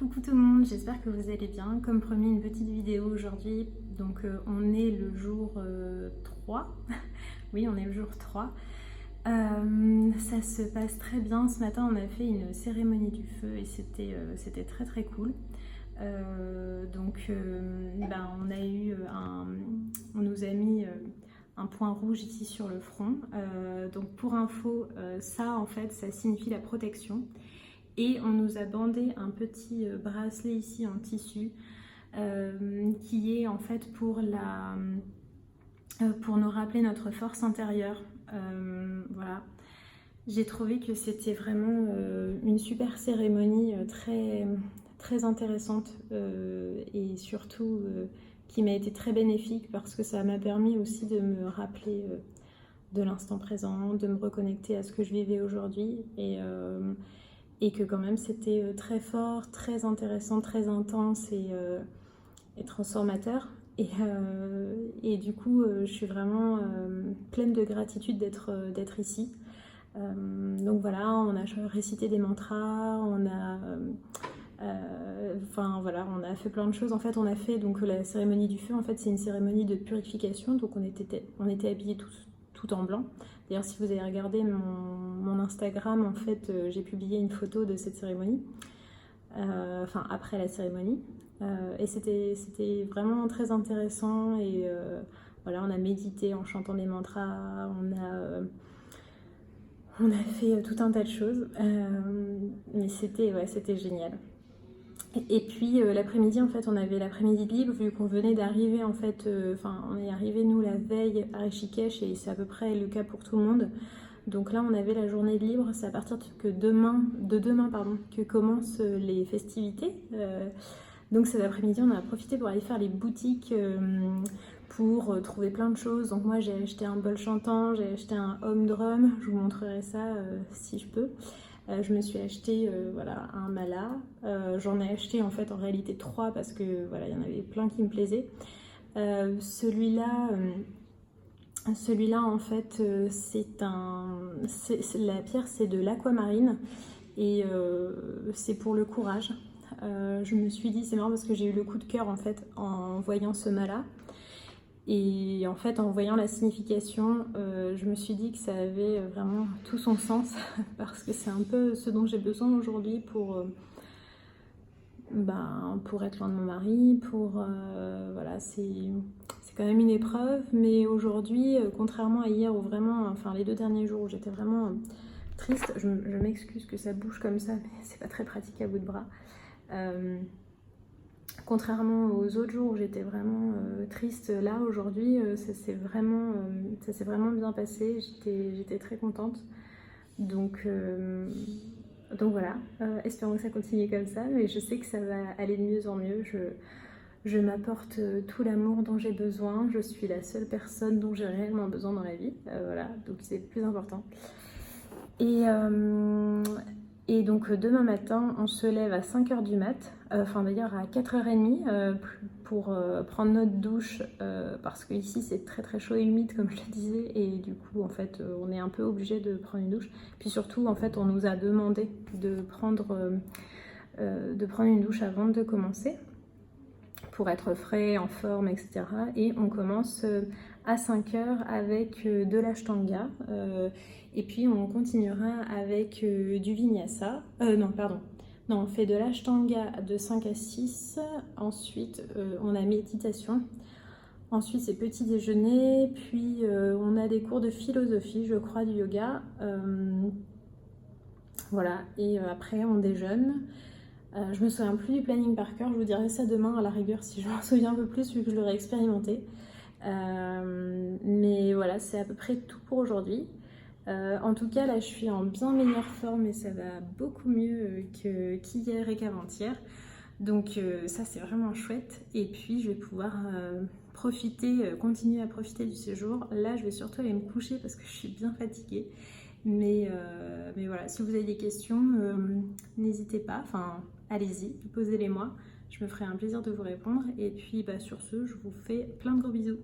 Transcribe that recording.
Coucou tout le monde, j'espère que vous allez bien. Comme promis, une petite vidéo aujourd'hui. Donc on est le jour 3. Oui, on est le jour 3. Ça se passe très bien. Ce matin, on a fait une cérémonie du feu et c'était très très cool. On nous a mis un point rouge ici sur le front. Donc pour info, ça en fait, ça signifie la protection. Et on nous a bandé un petit bracelet ici en tissu qui est en fait pour nous rappeler notre force intérieure. Voilà. J'ai trouvé que c'était vraiment une super cérémonie très, très intéressante et surtout qui m'a été très bénéfique parce que ça m'a permis aussi de me rappeler de l'instant présent, de me reconnecter à ce que je vivais aujourd'hui et que quand même c'était très fort, très intéressant, très intense et transformateur. Et du coup, je suis vraiment pleine de gratitude d'être ici. Donc voilà, on a récité des mantras, on a fait plein de choses. En fait, on a fait donc la cérémonie du feu. En fait, c'est une cérémonie de purification. Donc on était habillés tout en blanc. D'ailleurs, si vous avez regardé mon Instagram, en fait, j'ai publié une photo de cette cérémonie. Après la cérémonie. Et c'était vraiment très intéressant. Et voilà, on a médité en chantant des mantras. On a fait tout un tas de choses. Mais c'était génial. Et puis l'après-midi, en fait, on avait l'après-midi libre vu qu'on venait d'arriver, en fait, on est arrivé nous la veille à Rishikesh et c'est à peu près le cas pour tout le monde. Donc là, on avait la journée libre, c'est à partir de demain, que commencent les festivités. Donc cet après-midi, on a profité pour aller faire les boutiques pour trouver plein de choses. Donc moi, j'ai acheté un bol chantant, j'ai acheté un home drum, je vous montrerai ça si je peux. Je me suis acheté un mala. J'en ai acheté en fait en réalité 3 parce que voilà, il y en avait plein qui me plaisaient. Celui-là en fait, la pierre, c'est de l'aquamarine et c'est pour le courage. Je me suis dit, c'est marrant parce que j'ai eu le coup de cœur en fait en voyant ce mala. Et en fait, en voyant la signification, je me suis dit que ça avait vraiment tout son sens parce que c'est un peu ce dont j'ai besoin aujourd'hui pour être loin de mon mari, voilà, c'est quand même une épreuve, mais aujourd'hui, contrairement à hier où vraiment, les 2 derniers jours où j'étais vraiment triste, je m'excuse que ça bouge comme ça, mais c'est pas très pratique à bout de bras. Contrairement aux autres jours où j'étais vraiment triste, là aujourd'hui ça s'est vraiment bien passé, j'étais très contente. Donc voilà, espérons que ça continue comme ça, mais je sais que ça va aller de mieux en mieux. Je m'apporte tout l'amour dont j'ai besoin, je suis la seule personne dont j'ai réellement besoin dans la vie, voilà, donc c'est le plus important. Et donc demain matin, on se lève à 5h du mat, d'ailleurs à 4h30 pour prendre notre douche parce que ici c'est très très chaud et humide comme je le disais et du coup en fait on est un peu obligé de prendre une douche. Puis surtout en fait on nous a demandé de prendre une douche avant de commencer pour être frais, en forme, etc. Et on commence à 5h avec de l'ashtanga. Et puis on continuera avec du vinyasa. Non, on fait de l'ashtanga de 5 à 6. Ensuite, on a méditation. Ensuite, c'est petit déjeuner. Puis, on a des cours de philosophie, je crois, du yoga. Voilà. Et après, on déjeune. Je me souviens plus du planning par cœur. Je vous dirai ça demain à la rigueur si je m'en souviens un peu plus vu que je l'aurai expérimenté. Mais voilà, c'est à peu près tout pour aujourd'hui. En tout cas, là, je suis en bien meilleure forme et ça va beaucoup mieux qu'hier et qu'avant-hier. Donc ça, c'est vraiment chouette. Et puis, je vais pouvoir continuer à profiter du séjour. Là, je vais surtout aller me coucher parce que je suis bien fatiguée. Mais voilà, si vous avez des questions, n'hésitez pas. Allez-y, posez-les moi. Je me ferai un plaisir de vous répondre. Et puis, sur ce, je vous fais plein de gros bisous.